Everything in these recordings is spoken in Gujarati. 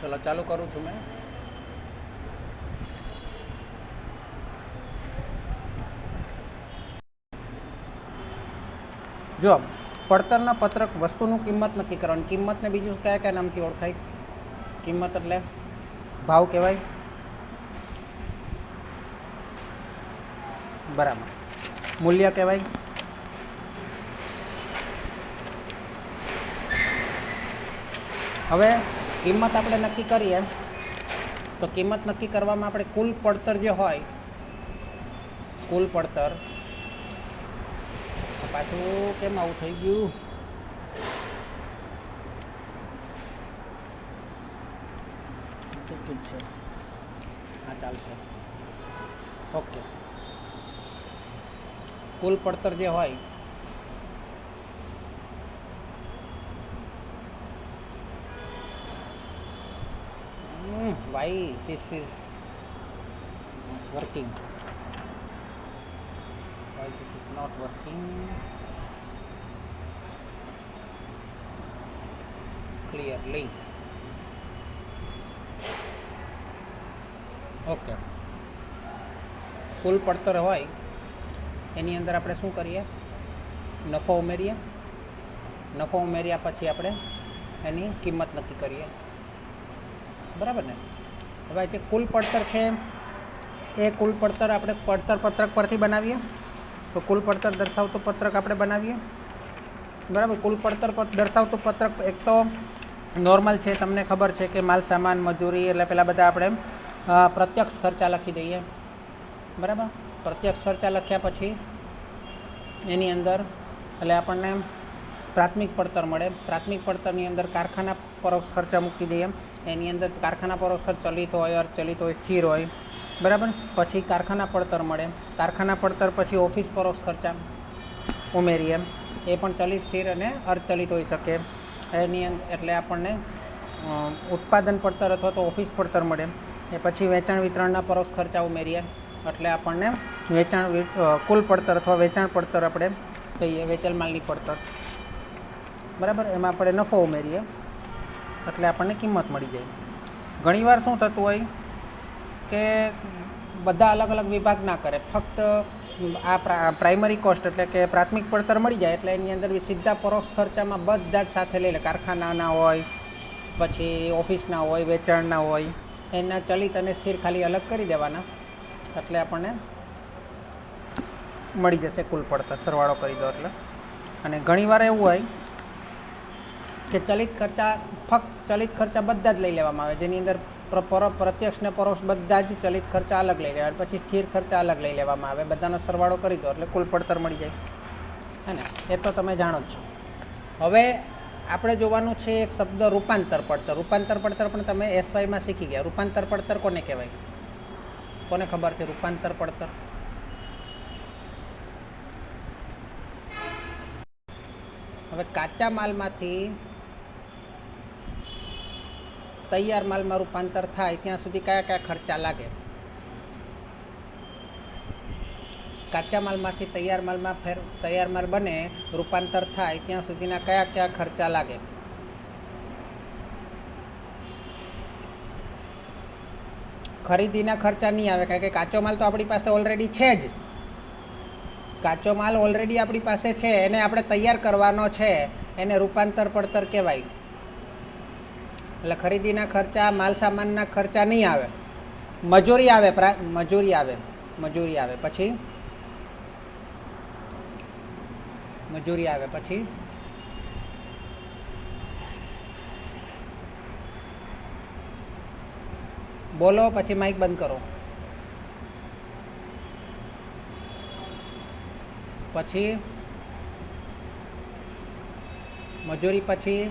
चलो चालू करूँ छूँ मैं। जो પડતરના પત્રક વસ્તુનું કિંમત નક્કી કરવાની, કિંમતને બીજું કયા કયા નામથી ઓળખાય? કિંમત એટલે ભાવ કહેવાય, બરાબર. મૂલ્ય કહેવાય, હવે કિંમત આપણે નક્કી કરીએ તો કિંમત નક્કી કરવામાં આપણે કુલ પડતર જે હોય, કુલ પડતર, પાછું કેમ આવું થઈ ગયું? ઠીક છે, હા ચાલશે, ઓકે. કુલ પડતર જે હોય why this is not working, why this is not working clearly, okay. કુલ પડતર હોય એની અંદર આપણે શું કરીએ? નફો ઉમેરીએ, નફો ઉમેર્યા પછી આપણે એની કિંમત નક્કી કરીએ, બરાબર ને? હવે જે કુલ પડતર છે એ કુલ પડતર આપણે પડતર પત્રક પરથી બનાવીએ, તો કુલ પડતર દર્શાવતું પત્રક આપણે બનાવીએ, બરાબર. કુલ પડતર દર્શાવતું પત્રક એક તો નોર્મલ છે, તમને ખબર છે કે માલ સામાન મજૂરી એટલે પેલા બધા આપણે પ્રત્યક્ષ ખર્ચા લખી દઈએ, બરાબર. પ્રત્યક્ષ ખર્ચા લખ્યા પછી એની અંદર એટલે આપણને પ્રાથમિક પડતર મળે. પ્રાથમિક પડતરની અંદર કારખાના પરોક્ષ ખર્ચા મૂકી દઈએ, એની અંદર કારખાના પરોક્ષ ખર્ચ ચલિત હોય, અર્ધચલિત હોય, સ્થિર હોય, બરાબર. પછી કારખાના પડતર મળે. કારખાના પડતર પછી ઓફિસ પરોક્ષ ખર્ચા ઉમેરીએ, એ પણ ચલિત, સ્થિર અને અર્ધચલિત હોઈ શકે. એની અંદર એટલે આપણને ઉત્પાદન પડતર અથવા તો ઓફિસ પડતર મળે. એ પછી વેચાણ વિતરણના પરોક્ષ ખર્ચા ઉમેરીએ એટલે આપણને વેચાણ કુલ પડતર અથવા વેચાણ પડતર આપણે કહીએ, વેચેલ માલની પડતર, બરાબર. એમાં આપણે નફો ઉમેરીએ એટલે આપણને કિંમત મળી જાય. ઘણીવાર શું થતું હોય કે બધા અલગ અલગ વિભાગ ના કરે, ફક્ત આ પ્રાઇમરી કોસ્ટ એટલે કે પ્રાથમિક પડતર મળી જાય એટલે એની અંદર સીધા પરોક્ષ ખર્ચામાં બધા જ સાથે લઈ લે. કારખાનાના હોય, પછી ઓફિસના હોય, વેચાણના હોય, એના ચલિત અને સ્થિર ખાલી અલગ કરી દેવાના એટલે આપણને મળી જશે કુલ પડતર, સરવાળો કરી દો એટલે. અને ઘણીવાર એવું હોય કે ચલિત ખર્ચા, ફક્ત ચલિત ખર્ચા બધા જ લઈ લેવામાં આવે, જેની અંદર પ્રત્યક્ષ ને પરોક્ષ બધા જ ચલિત ખર્ચા અલગ લઈ લેવા, પછી સ્થિર ખર્ચા અલગ લઈ લેવામાં આવે, બધાનો સરવાળો કરી દો એટલે કુલ પડતર મળી જાય, હે ને? એ તો તમે જાણો જ છો. હવે આપણે જોવાનું છે એક શબ્દ રૂપાંતર પડતર. રૂપાંતર પડતર પણ તમે એસવાયમાં શીખી ગયા. રૂપાંતર પડતર કોને કહેવાય? કોને ખબર છે રૂપાંતર પડતર? હવે કાચા માલમાંથી તૈયાર માલમાં રૂપાંતર થાય ત્યાં સુધી કયા કયા ખર્ચા લાગે? કાચા માલમાંથી તૈયાર માલ બને, રૂપાંતર થાય ત્યાં સુધીના કયા કયા ખર્ચા લાગે? ખરીદીના ખર્ચા નહીં આવે, કારણ કે કાચો માલ તો આપણી પાસે ઓલરેડી છે જ. કાચો માલ ઓલરેડી આપણી પાસે છે, એને આપણે તૈયાર કરવાનો છે, એને રૂપાંતર પડતર કહેવાય. એટલે ખરીદીના ખર્ચા, માલ સામાનના ખર્ચા નહીં આવે. મજૂરી આવે, પછી મજૂરી આવે, પછી બોલો, પછી માઇક બંધ કરો. પછી મજૂરી, પછી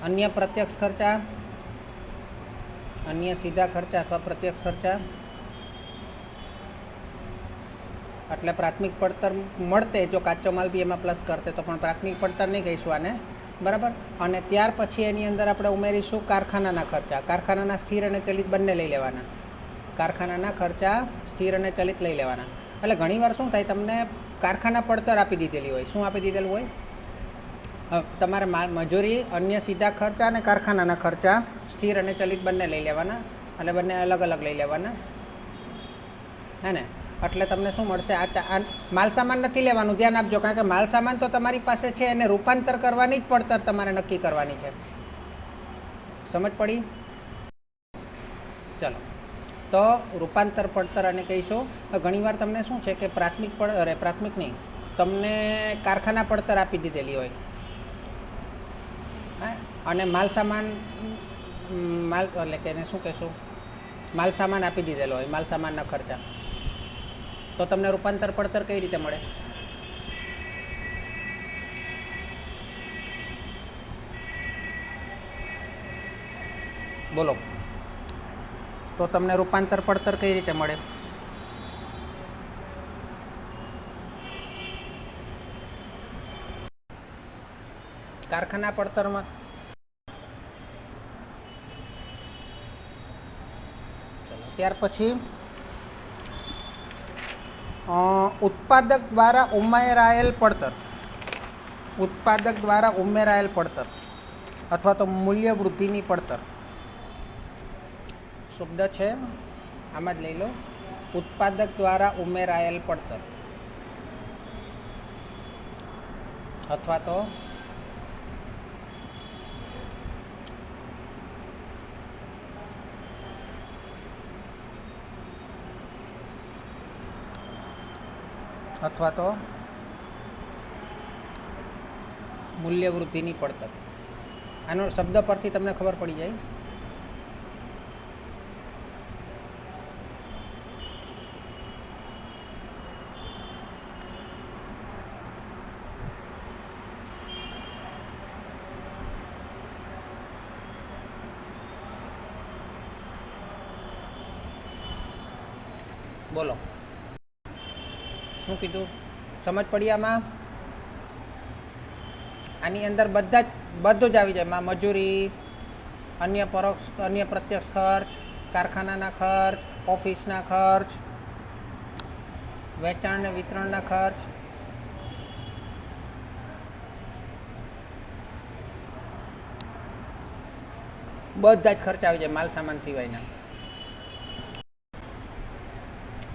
અન્ય પ્રત્યક્ષ ખર્ચા, અન્ય સીધા ખર્ચા અથવા પ્રત્યક્ષ ખર્ચા. એટલે પ્રાથમિક પડતર મળતે જો કાચો માલ બી એમાં પ્લસ કરતે તો પણ પ્રાથમિક પડતર નહીં કહીશું આને, બરાબર. અને ત્યાર પછી એની અંદર આપણે ઉમેરીશું કારખાનાના ખર્ચા. કારખાનાના સ્થિર અને ચલિત બંને લઈ લેવાના. કારખાનાના ખર્ચા સ્થિર અને ચલિત લઈ લેવાના. એટલે ઘણીવાર શું થાય, તમને કારખાના પડતર આપી દીધેલી હોય. શું આપી દીધેલું હોય? તમારે મજૂરી, અન્ય સીધા ખર્ચા અને કારખાનાના ખર્ચા સ્થિર અને ચલિત બંને લઈ લેવાના, એટલે બંને અલગ અલગ લઈ લેવાના, હે ને? એટલે તમને શું મળશે? આ માલ સામાન નથી લેવાનું, ધ્યાન આપજો, કારણ કે માલ સામાન તો તમારી પાસે છે, એને રૂપાંતર કરવાની જ પડતર તમારે નક્કી કરવાની છે. સમજ પડી? ચલો, તો રૂપાંતર પડતર અને કહીશું. ઘણીવાર તમને શું છે કે પ્રાથમિક નહીં, તમને કારખાના પડતર આપી દીધેલી હોય, અને માલ સામાન એટલે કે એને શું કહેશું, માલ સામાન આપી દીધેલો હોય, માલ સામાનના ખર્ચા, તો તમને રૂપાંતર પડતર કઈ રીતે મળે? બોલો. તો તમને રૂપાંતર પડતર કઈ રીતે મળે? કારખાના પડતરમાં ચલો, ત્યાર પછી ઉત્પાદક દ્વારા ઉમેરાયેલ પડતર, ઉત્પાદક દ્વારા ઉમેરાયેલ પડતર અથવા તો મૂલ્ય વૃદ્ધિની પડતર. શબ્દ છે આમાં જ લઈ લો, ઉત્પાદક દ્વારા ઉમેરાયેલ પડતર અથવા તો મૂલ્ય વૃદ્ધિની પડતર. આનો શબ્દ પરથી તમને ખબર પડી જાય. બોલો, શું કીધું? સમજ પડી આમાં? આની અંદર બધું જ આવી જાય. મજૂરી, અન્ય પ્રત્યક્ષ ખર્ચ, કારખાનાના ખર્ચ, ઓફિસના ખર્ચ, વેચાણ ને વિતરણના ખર્ચ, બધા જ ખર્ચ આવી જાય માલ સામાન સિવાયના.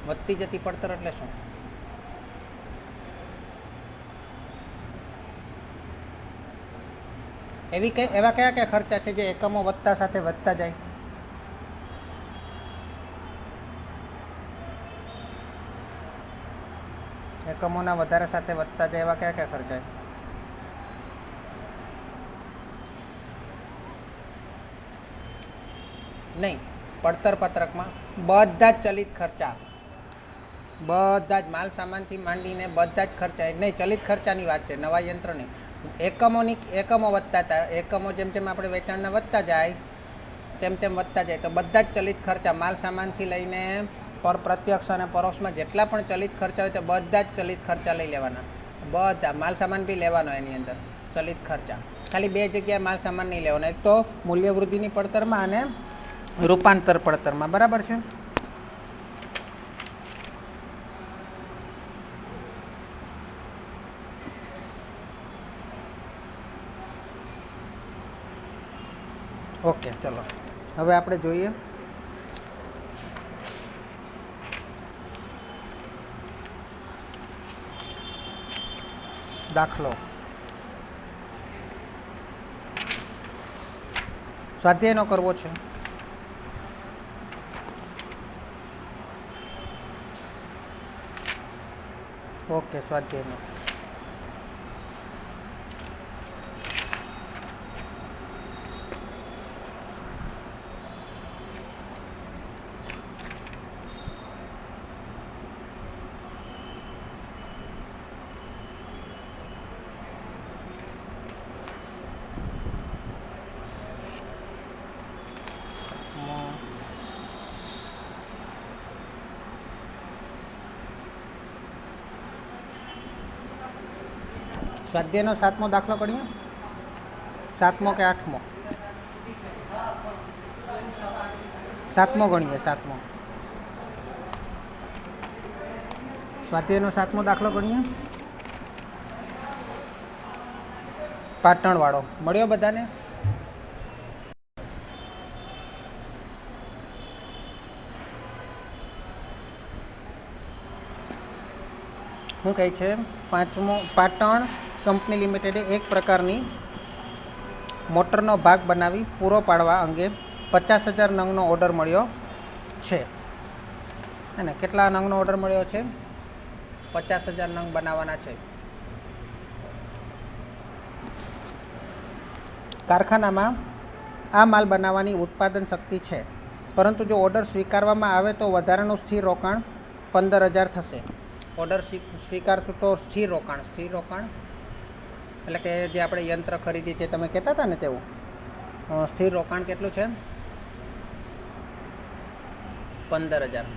વધતી જતી પડતર એટલે શું? એવા કયા કયા ખર્ચા છે જે એકમો વધતા સાથે વધતા જાય? એકમોના વધારે સાથે વધતા જાય એવા કયા કયા ખર્ચા? નહીં, પડતર પત્રકમાં બધા જ ચલિત ખર્ચા, બધા જ માલ સામાનથી માંડીને બધા જ ખર્ચા, નહીં ચલિત ખર્ચાની વાત છે, નવા યંત્રની. એકમો વધતા હતા, એકમો જેમ જેમ આપણે વેચાણના વધતા જાય તેમ તેમ વધતા જાય, તો બધા જ ચલિત ખર્ચા, માલ સામાનથી લઈને પ્રત્યક્ષ અને પરોક્ષમાં જેટલા પણ ચલિત ખર્ચા હોય તે બધા જ ચલિત ખર્ચા લઈ લેવાના. બધા માલ સામાન બી લેવાનો એની અંદર ચલિત ખર્ચા. ખાલી બે જગ્યાએ માલ સામાન નહીં લેવાનો, એક તો મૂલ્ય વૃદ્ધિની પડતરમાં અને રૂપાંતર પડતરમાં. બરાબર છે? ઓકે, ચલો હવે આપણે જોઈએ દાખલો. સ્વાધ્યાયનો કરવો છે. ઓકે, સ્વાધ્યાયનો. સ્વાધ્યાયનો 7મો દાખલો કરીએ. 7મો કે 8મો? 7મો ગણીએ. 7મો. સ્વાધ્યાયનો 7મો દાખલો ગણીએ. પાટણવાળો મળ્યો બધાને? શું કહે છે? 5મો, પાટણ કંપની લિમિટેડે એક પ્રકારની મોટરનો ભાગ બનાવી પૂરો પાડવા અંગે 50,000 નંગનો ઓર્ડર મળ્યો છે. અને કેટલા નંગનો ઓર્ડર મળ્યો છે? 50,000 નંગ બનાવવાના છે. કારખાનામાં આ માલ બનાવવાની ઉત્પાદન શક્તિ છે, પરંતુ જો ઓર્ડર સ્વીકારવામાં આવે તો વધારાનું સ્થિર રોકાણ 15,000 થશે. ઓર્ડર સ્વીકારશું તો સ્થિર રોકાણ એટલે કે જે આપણે યંત્ર ખરીદી છે, તમે કહેતા હતા ને તેવું સ્થિર રોકાણ કેટલું છે? 15,000.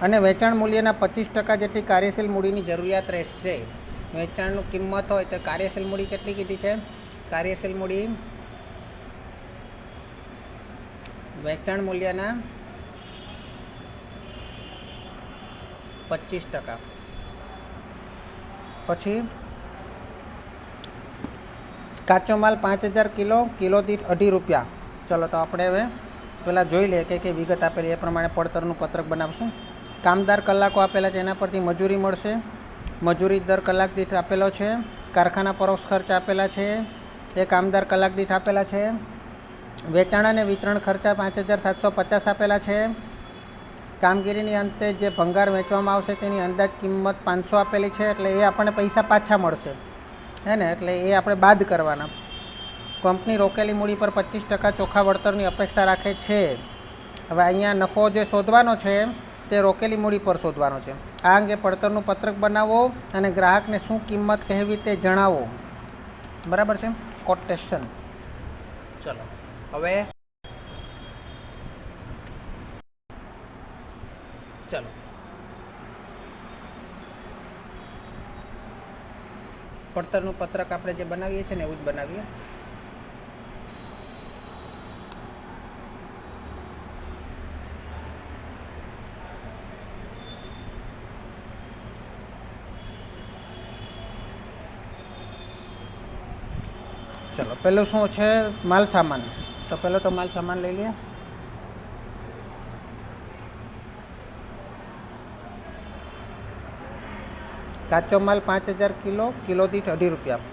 અને વેચાણ મૂલ્યના 25% જેટલી કાર્યશીલ મૂડીની જરૂરિયાત રહેશે. વેચાણનું કિંમત હોય તો કાર્યશીલ મૂડી કેટલી કીધી છે? કાર્યશીલ મૂડી વેચાણ મૂલ્યના 25%. પછી કાચો માલ 5,000 કિલો દીઠ 2.5 રૂપિયા. ચલો તો આપણે હવે પહેલાં જોઈ લઈએ કે વિગત આપેલી એ પ્રમાણે પડતરનું પત્રક બનાવશું. કામદાર કલાકો આપેલા છે, એના પરથી મજૂરી મળશે. મજૂરી દર કલાક દીઠ આપેલો છે. કારખાના પરોક્ષ ખર્ચ આપેલા છે, એ કામદાર કલાક દીઠ આપેલા છે. વેચાણ અને વિતરણ ખર્ચા 5,750 આપેલા છે. કામગીરીની અંતે જે ભંગાર વેચવામાં આવશે તેની અંદાજ કિંમત 500 આપેલી છે, એટલે એ આપણને પૈસા પાછા મળશે, હે ને? એટલે એ આપણે બાદ કરવાના. કંપની રોકેલી મૂડી પર 25% ચોખ્ખા વળતરની અપેક્ષા રાખે છે. હવે અહીંયા નફો જે શોધવાનો છે તે રોકેલી મૂડી પર શોધવાનો છે. આ અંગે પડતરનું પત્રક બનાવો અને ગ્રાહકને શું કિંમત કહેવી તે જણાવો. બરાબર છે? કોટેશન. ચલો હવે ચલો પડતરનું પત્રક આપણે જે બનાવીએ છીએ ને એવું જ બનાવીએ. ચલો પહેલું શું છે? માલ સામાન. તો પહેલો તો માલ સામાન લઈ લઈએ. કાચો માલ 5,000 કિલો દીઠ 2.5 રૂપિયા.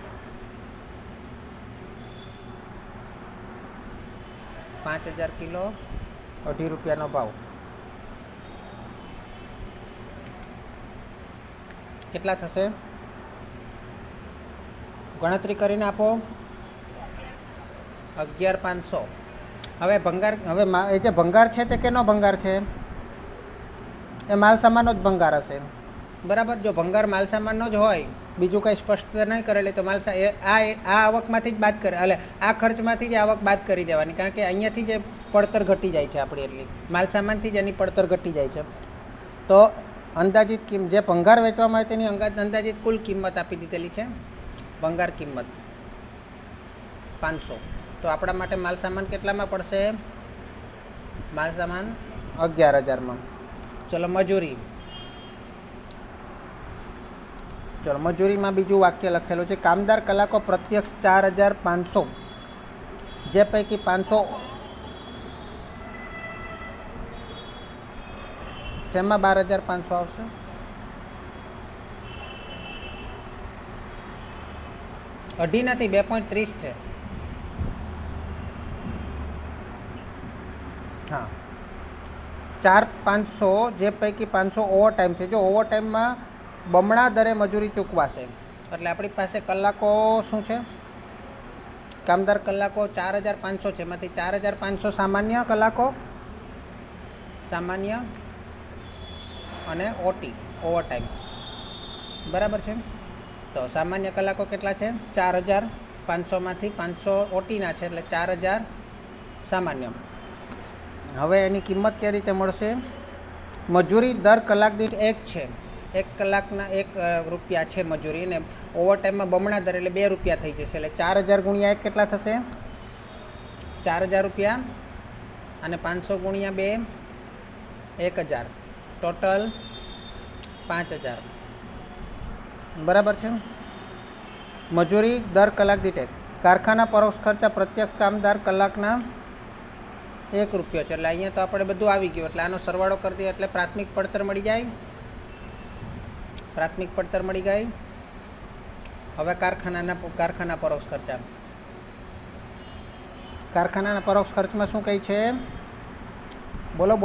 5,000 કિલો 2.5 રૂપિયાનો ભાવ. કેટલા થશે? ગણતરી કરીને આપો. 11,500. હવે ભંગાર, હવે એ જે ભંગાર છે તે કેનો ભંગાર છે? એ માલ સામાનનો જ ભંગાર હશે. બરાબર. જો ભંગાર માલ સામાનનો જ હોય, બીજું કંઈ સ્પષ્ટતા નહીં કરેલી, તો આ આવકમાંથી જ બાદ કરે, એટલે આ ખર્ચમાંથી જ આવક બાદ કરી દેવાની, કારણ કે અહીંયાથી જ પડતર ઘટી જાય છે આપણી. એટલી માલ સામાનથી જ એની પડતર ઘટી જાય છે. તો અંદાજિત જે ભંગાર વેચવામાં આવે તેની અંદાજિત કુલ કિંમત આપી દીધેલી છે. ભંગાર કિંમત 500. તો આપણા માટે માલ સામાન કેટલામાં પડશે? માલ સામાન 11,000માં. ચલો મજૂરી. ચલો મજૂરીમાં બીજું વાક્ય લખેલું છે, કામદાર કલાકો પ્રત્યક્ષ 4,500, જે પૈકી 500 શેમાં 12,500 આવશે? અઢી નથી, 2.30 છે. હા, 4,500, જે પૈકી 500 ઓવરટાઈમ છે. જો ઓવરટાઈમમાં બમણા દરે મજૂરી ચૂકવાશે, એટલે આપણી પાસે કલાકો શું છે? કામદાર કલાકો 4,500 છે, એમાંથી 4,500 સામાન્ય કલાકો, સામાન્ય અને ઓટી ઓવરટાઈમ. બરાબર છે? તો સામાન્ય કલાકો કેટલા છે? 4,500માંથી 500 ઓટીના છે, એટલે 4,000 સામાન્ય. હવે એની કિંમત કઈ રીતે મળશે? મજૂરી દર કલાક દીઠ 1 છે. 1 કલાકના 1 રૂપિયા છે મજૂરી, અને ઓવરટાઈમમાં બમણા દર એટલે 2 રૂપિયા થઈ જશે. એટલે 4,000 ગુણ્યા 1 કેટલા થશે? 4,000 રૂપિયા, અને 500 ગુણ્યા 2 1000 ટોટલ 5000 બરાબર છે. મજૂરી દર કલાક દીઠ 1. કારખાના પરોક્ષ ખર્ચા પ્રત્યક્ષ કામદાર કલાકના 1 રૂપિયો છે. એટલે અહીંયા તો આપણે બધું આવી ગયું. એટલે આનો સરવાળો કરી દઈએ એટલે પ્રાથમિક પડતર મળી જાય. પ્રાથમિક પડતર મળી ગઈ. હવે કારખાના પરોક્ષ ખર્ચા. કારખાનાના પરોક્ષ ખર્ચમાં શું કહે છે? બોલો.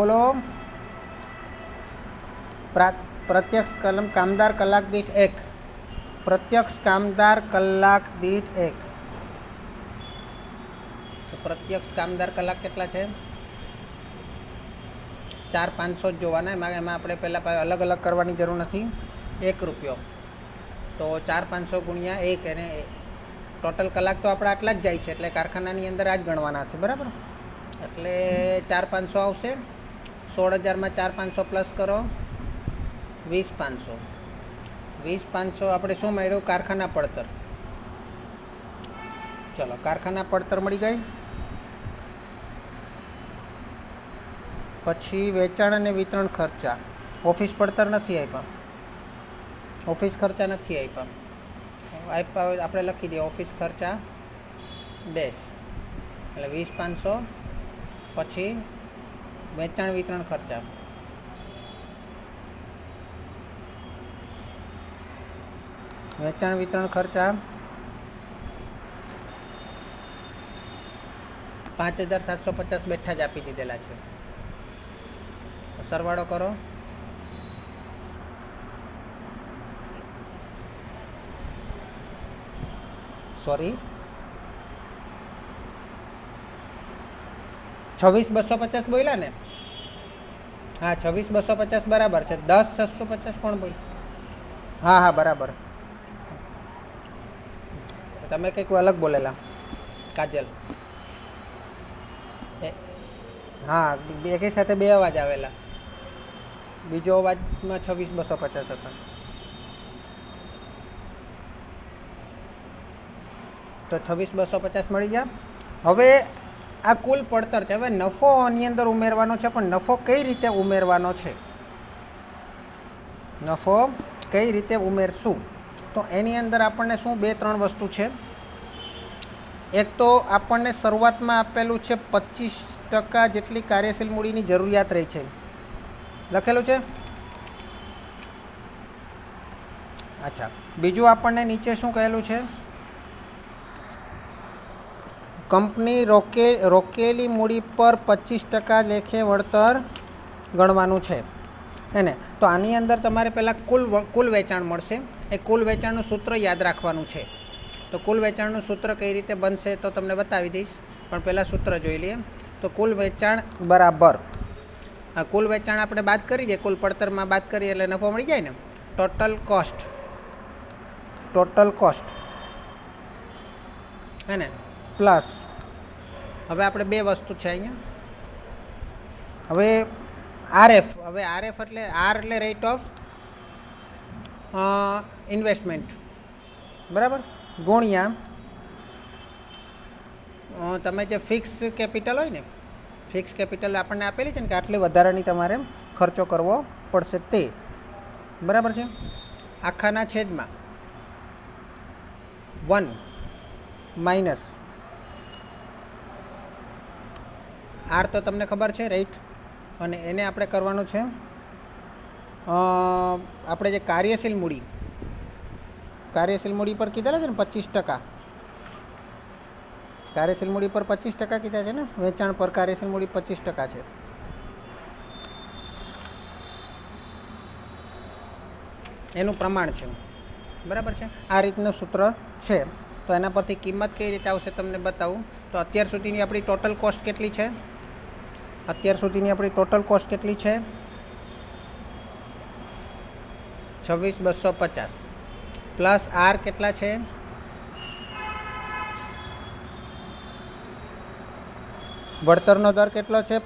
પ્રત્યક્ષ કામદાર કલાક દીઠ 1. પ્રત્યક્ષ કામદાર કલાક દીઠ 1. તો પ્રત્યક્ષ કામદાર કલાક કેટલા છે? 4500 જ જોવાના. એમાં આપણે પહેલાં અલગ અલગ કરવાની જરૂર નથી. 1 રૂપિયો. તો 4500 ગુણ્યા 1 અને ટોટલ કલાક તો આપણે આટલા જ જાય છે. એટલે કારખાનાની અંદર આ જ ગણવાના છે. બરાબર. એટલે 4500 આવશે. 16000માં 4500 પ્લસ કરો 20500. 20500 આપણે શું મળ્યું? કારખાના પડતર. ચલો, કારખાના પડતર મળી ગઈ. પછી વેચાણ અને વિતરણ ખર્ચા. ઓફિસ પડતર નથી આપ્યા. ઓફિસ ખર્ચા નથી આપ્યા. આપણે લખી દઈએ ઓફિસ ખર્ચા ડેશ. એટલે 20500. પછી વેચાણ વિતરણ ખર્ચા. વેચાણ વિતરણ ખર્ચા 5750 બેઠા જ આપી દીધેલા છે. સરવાળો કરો. સોરી, 26250 બોલ્યા ને? હા, 26250 બરાબર છે. 10650 કોણ બોલ? હા બરાબર. તમે કંઈક અલગ બોલેલા, કાજલ. હા, એકી સાથે 2 અવાજ આવેલા. બીજો અવાજમાં 26250 હતા. તો 26250 મળી ગયા. હવે આ કુલ પડતર છે. હવે નફો આની અંદર ઉમેરવાનો છે, પણ નફો કઈ રીતે ઉમેરવાનો છે? નફો કઈ રીતે ઉમેરશું? તો એની અંદર આપણને શું 2-3 વસ્તુ છે. એક તો આપણને શરૂઆતમાં આપેલું છે 25% જેટલી કાર્યશીલ મૂડીની જરૂરિયાત રહી છે. લખેલું છે. અચ્છા, બીજું આપણને નીચે શું કહેલું છે? કંપની રોકેલી મૂડી પર 25% લેખે વળતર ગણવાનું છે એને. તો આની અંદર તમારે પહેલાં કુલ વેચાણ મળશે. એ કુલ વેચાણનું સૂત્ર યાદ રાખવાનું છે. તો કુલ વેચાણનું સૂત્ર કઈ રીતે બનશે તો તમને બતાવી દઈશ, પણ પહેલાં સૂત્ર જોઈ લઈએ. તો કુલ વેચાણ બરાબર કુલ વેચાણ આપણે બાદ કરી દઈએ, કુલ પડતરમાં બાદ કરીએ એટલે નફો મળી જાય ને. ટોટલ કોસ્ટ હે ને, પ્લસ હવે આપણે 2 વસ્તુ છે અહીંયા. હવે આરએફ એટલે રેટ ઓફ ઇન્વેસ્ટમેન્ટ, બરાબર, ગુણ્યા તમે જે ફિક્સ કેપિટલ હોય ને, ફિક્સ કેપિટલ આપણને આપેલી છે ને કે આટલી વધારાની તમારે ખર્ચો કરવો પડશે તે, બરાબર છે. આખાના છેદમાં 1 માઇનસ આર તો તમને ખબર છે, રાઈટ. અને એને આપણે કરવાનું છે આપણે જે કાર્યશીલ મૂડી પર કીધેલા છે ને 25%. કાર્યશીલ મૂડી પર 25% કીધા છે ને. વેચાણ પર કાર્યશીલ મૂડી 25% છે. એનું પ્રમાણ છે, બરાબર છે. આ રીતનું સૂત્ર છે. તો એના પરથી કિંમત કઈ રીતે આવશે તમને બતાવું. તો અત્યાર સુધીની આપણી ટોટલ કોસ્ટ કેટલી છે? 26250 પ્લસ આર કેટલા છે? વળતરનો દર કેટલો છે?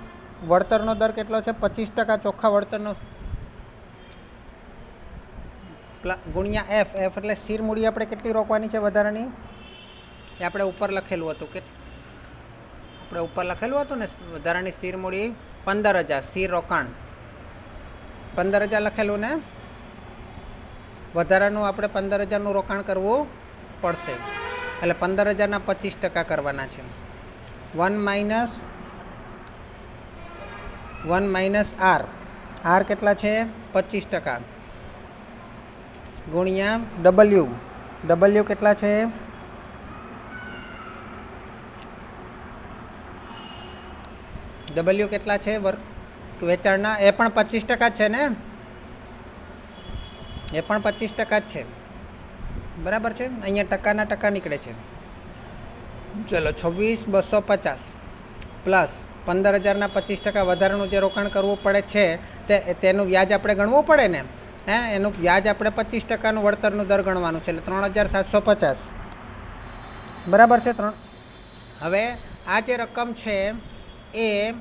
25% ચોખ્ખા વળતરનો ગુણ્યા એફ એટલે સ્થિર મૂડી આપણે કેટલી રોકવાની છે વધારાની? એ આપણે ઉપર લખેલું હતું ને વધારાની સ્થિર મૂડી 15000 સ્થિર રોકાણ 15,000 લખેલું ને, વધારાનું આપણે 15,000નું રોકાણ કરવું પડશે. એટલે 15,000ના 25% કરવાના છે. 1 માઇનસ આર. આર કેટલા છે? 25%. ગુણ્યા ડબલ્યુ. ડબલ્યુ કેટલા છે? ડબલ્યુ કેટલા છે વેચાણના? એ પણ 25% જ છે ને, એ પણ 25% જ છે. બરાબર છે. અહીંયા ટકાના ટકા નીકળે છે. ચલો 26,250 પ્લસ 15,000ના 25% વધારાનું જે રોકાણ કરવું પડે છે તેનું વ્યાજ આપણે ગણવું પડે ને. એનું વ્યાજ આપણે 25%નું વળતરનું દર ગણવાનું છે. એટલે 3,750. બરાબર છે. હવે આ જે રકમ છે એ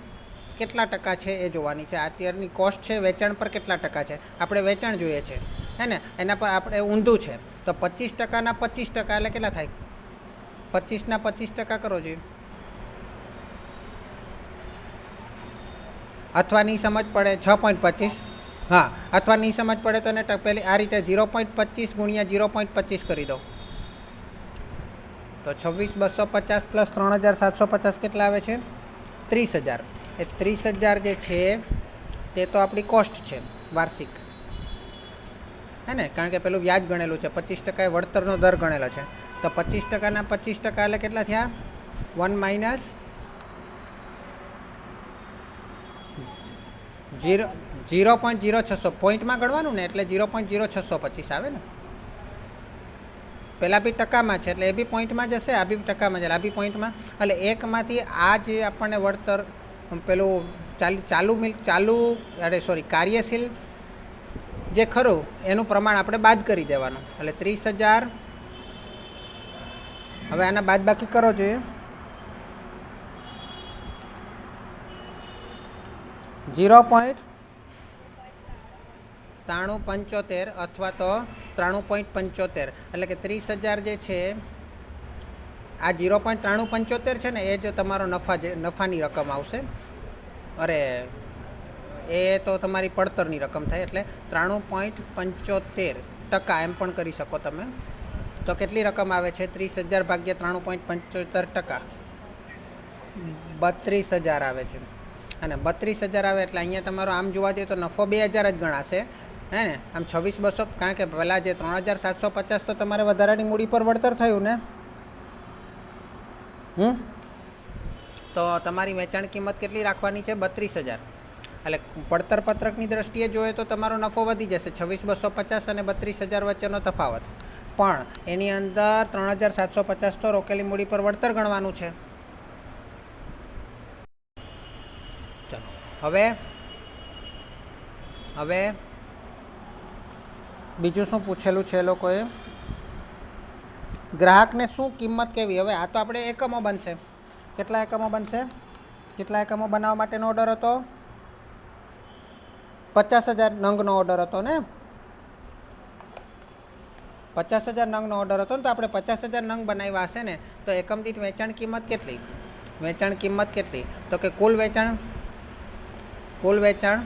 કેટલા ટકા છે એ જોવાની છે. અત્યારની કોસ્ટ છે વેચાણ પર કેટલા ટકા છે. આપણે વેચાણ જોઈએ છે હે ને, એના પર આપણે ઊંધું છે. તો 25%ના 25% એટલે કેટલા થાય? 25ના 25% કરો જોઈએ. અથવા નહીં સમજ પડે 6.25. હા, અથવા નહીં સમજ પડે તો એને પહેલી આ રીતે 0.25 ગુણ્યા 0.25 કરી દો. તો 26,250 પ્લસ 3,750 કેટલા આવે છે? 30,000. એ 30,000 જે છે તે તો આપણી કોસ્ટ છે વાર્ષિક, હે ને, કારણ કે પેલું વ્યાજ ગણેલું છે. 25% એ વળતરનો દર ગણેલો છે. તો 25%ના 25% એટલે કેટલા થયા? 1 માઇનસ 0.0600. પોઈન્ટમાં ગણવાનું ને, એટલે 0.0625 આવે ને. પહેલાં બી ટકામાં છે એટલે એ બી પોઈન્ટમાં જશે, આ બી ટકામાં છે એટલે આ બી પોઈન્ટમાં. એટલે એકમાંથી આ જે આપણને વળતર પેલું કાર્યશીલ જે ખરું એનું પ્રમાણ આપણે બાદ કરી દેવાનું. એટલે 30,000. હવે આના બાદ બાકી કરો જોઈએ. 0.9375 અથવા તો 93.75. એટલે કે 30,000 જે છે આ 0.9375 છે ને એ જ તમારો નફાની રકમ આવશે. અરે એ તો તમારી પડતરની રકમ થાય. એટલે 93.75% એમ પણ કરી શકો તમે. તો કેટલી રકમ આવે છે? 30,000 ભાગ્યા 93.75%. 32,000 આવે છે. અને 32,000 આવે એટલે અહીંયા તમારો આમ જોવા જઈએ તો નફો 2,000 જ ગણાશે, હે ને. આમ 26,200, કારણ કે પહેલાં જે 3,750 તો તમારે વધારાની મૂડી પર વળતર થયું ને. તો તમારી વેચાણ કિંમત કેટલી રાખવાની છે? 32,000. એટલે પડતર પત્રકની દ્રષ્ટિએ જોઈએ તો તમારો નફો વધી જશે 26,250 અને 32,000 વચ્ચેનો તફાવત. પણ એની અંદર 3,750 તો રોકેલી મૂડી પર વળતર ગણવાનું છે. ચલો હવે બીજું શું પૂછેલું છે એ લોકોએ? ગ્રાહકને શું કિંમત કેવી? હવે આ તો આપણે એકમો બનશે. કેટલા એકમો બનશે? કેટલા એકમો બનાવવા માટેનો ઓર્ડર હતો? 50,000 નંગનો ઓર્ડર હતો ને. 50,000 નંગનો ઓર્ડર હતો ને, તો આપણે 50,000 નંગ બનાવ્યા હશે ને. તો એકમ દીઠ વેચાણ કિંમત કેટલી? વેચાણ કિંમત કેટલી? તો કે કુલ વેચાણ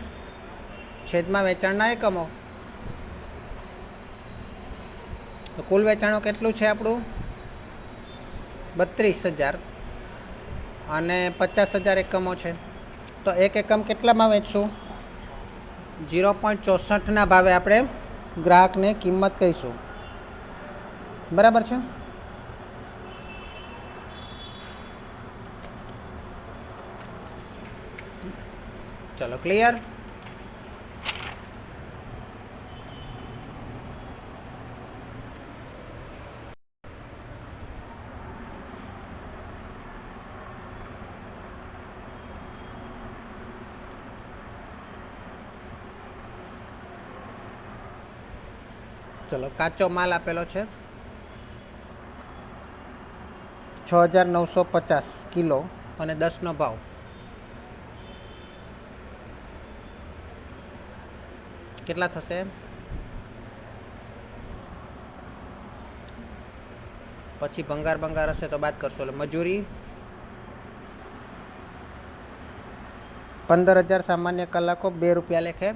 છેદમાં વેચાણના એકમો. તો કુલ વેચાણો કેટલું છે આપણું? 32,000 અને 50,000 એકમો છે. તો એક એકમ કેટલામાં વેચશું? 0.64ના ભાવે આપણે ગ્રાહકને કિંમત કહીશું. બરાબર છે. ચલો, ક્લિયર? ચલો, કાચો માલ આપેલો છે 6,950 કિલો અને 10નો ભાવ. કેટલા થશે? પછી ભંગાર હશે તો બાદ કરશો. એટલે મજૂરી 15,000 સામાન્ય કલાકો 2 રૂપિયા લેખે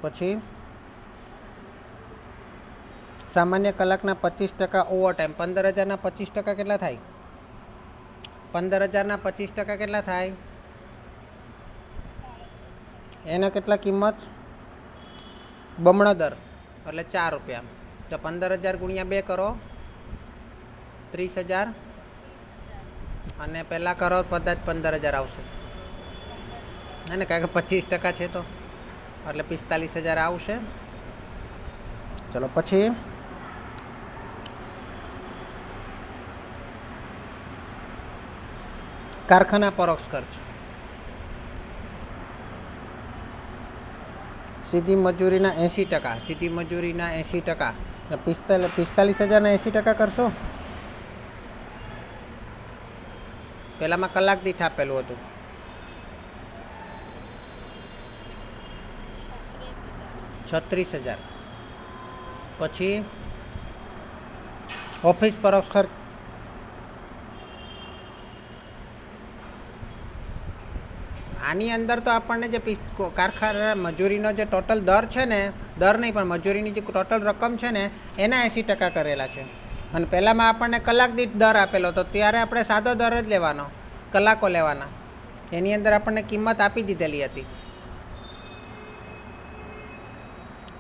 પછી સામાન્ય કલાકના 25% ઓવરટાઈમ. 15,000ના 25% કેટલા થાય? 15,000ના 25% કેટલા થાય? એના કેટલા કિંમત? બમણો દર એટલે 4 રૂપિયા. તો 15,000 ગુણ્યા 2 કરો 30,000 અને પહેલાં કરો કદાચ 15,000 આવશે હે ને, કારણ કે 25% છે તો એટલે 45,000 આવશે. ચલો પછી કારખાના પરોક્ષ ખર્ચ. સીધી મજૂરીના 80%. સીધી મજૂરીના 80%. 45,000ના 80% કરશો. પહેલાંમાં કલાક દીઠ આપેલું હતું. 36,000. પછી ઓફિસ પરોક્ષ ખર્ચ. આની અંદર તો આપણને જે કારખાના મજૂરીનો જે ટોટલ દર છે ને, દર નહીં પણ મજૂરીની જે ટોટલ રકમ છે ને એના 80% કરેલા છે. અને પહેલાંમાં આપણને કલાક દીઠ દર આપેલો હતો, ત્યારે આપણે સાદો દર જ લેવાનો, કલાકો લેવાના. એની અંદર આપણને કિંમત આપી દીધેલી હતી.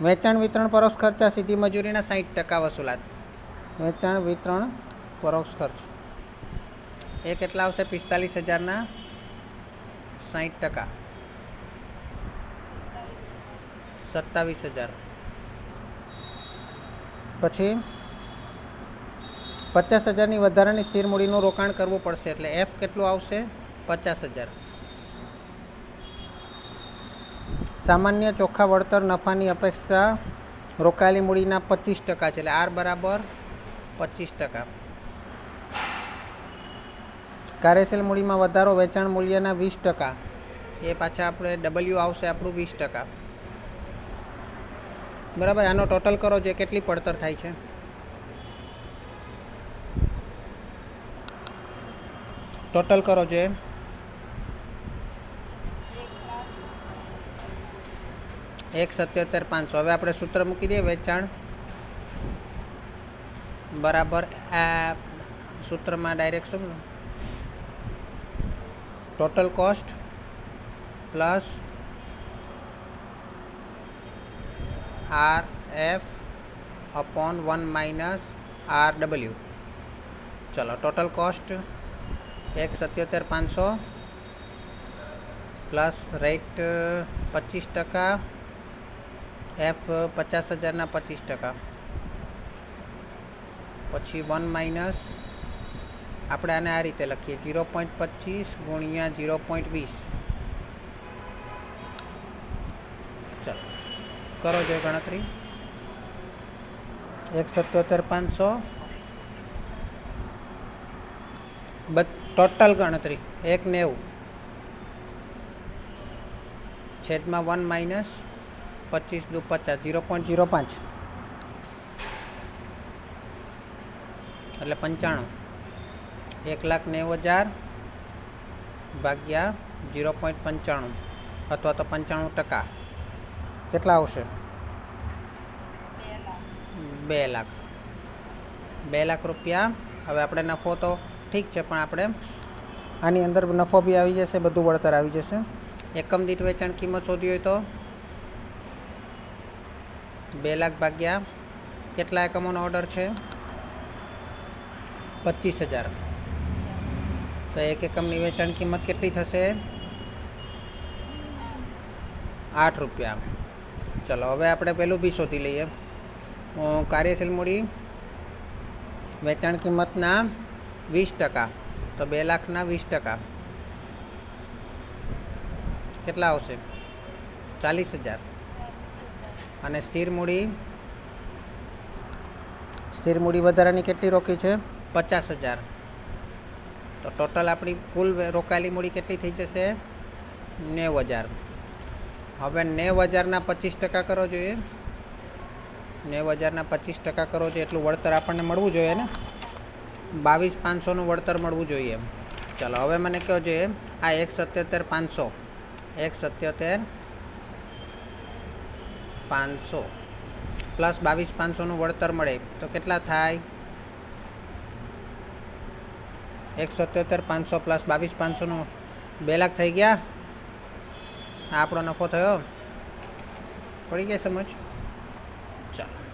વેચાણ વિતરણ પરોક્ષ ખર્ચા સીધી મજૂરીના 60% વસૂલાત. વેચાણ વિતરણ પરોક્ષ ખર્ચ એ કેટલા આવશે? 45,000ના 60%. 27,000. પછી 50,000ની વધારાની સ્થિર મૂડીનું રોકાણ કરવું પડશે એટલે એફ કેટલું આવશે? 50,000. સામાન્ય ચોખ્ખા વળતર નફાની અપેક્ષા રોકાયેલી મૂડીના 25% છે એટલે આર બરાબર 25%. કાર્યશીલ મૂડીમાં વધારો વેચાણ મૂલ્યના 20%. એ પાછા આપણે ડબલ્યુ આવશે આપણું 20%. બરાબર. આનો ટોટલ કરો જે કેટલી પડતર થાય છે. ટોટલ કરો જે 1,77,500. હવે આપણે સૂત્ર મૂકી દઈએ. વેચાણ બરાબર આ સૂત્રમાં ડાયરેક્ટ શું? Total cost plus R F upon 1 minus R W. ચલો total cost 1,77,500 plus rate 25%, F 50,000ના 25%, પછી 1 માઇનસ આપણે આને આ રીતે લખીએ 0.25 ગુણ્યા 0.20. ચાલો કરો જો ગણતરી. 1,77,500 ટોટલ ગણતરી 190 છેદમાં 1 માઇનસ 25 દુ 50 0.05 એટલે 95. 1,90,000 ભાગ્યા 0.95 અથવા તો 95% કેટલા આવશે? 2 લાખ. 2 લાખ રૂપિયા. હવે આપણે નફો તો ઠીક છે પણ આપણે આની અંદર નફો બી આવી જશે, બધું વળતર આવી જશે. એકમ દીઠ વેચાણ કિંમત શોધી હોય તો 2 લાખ ભાગ્યા કેટલા એકમોનો ઓર્ડર છે? 25,000. તો એક એકમની વેચાણ કિંમત કેટલી થશે? 8 રૂપિયા. ચલો હવે આપણે પેલું બી શોધી લઈએ. કાર્યશીલ મૂડી વેચાણ કિંમતના 20%. તો 2 લાખના 20% કેટલા આવશે? 40,000. અને સ્થિર મૂડી વધારાની કેટલી રોકી છે? 50,000. તો ટોટલ આપણી કુલ રોકાયેલી મૂડી કેટલી થઈ જશે? 90,000. હવે 90,000ના 25% કરો જોઈએ. 90,000ના 25% કરો જોઈએ એટલું વળતર આપણને મળવું જોઈએ ને. 22,500નું વળતર મળવું જોઈએ. ચાલો હવે મને કહો જોઈએ આ 1,77,500 1,77,500 500 પ્લસ 22,500નું વળતર મળે તો કેટલા થાય? 177,500 પ્લસ 22,500નું 2 લાખ થઈ ગયા. આ આપણો નફો થયો. પડી ગયા સમજ? ચાલો.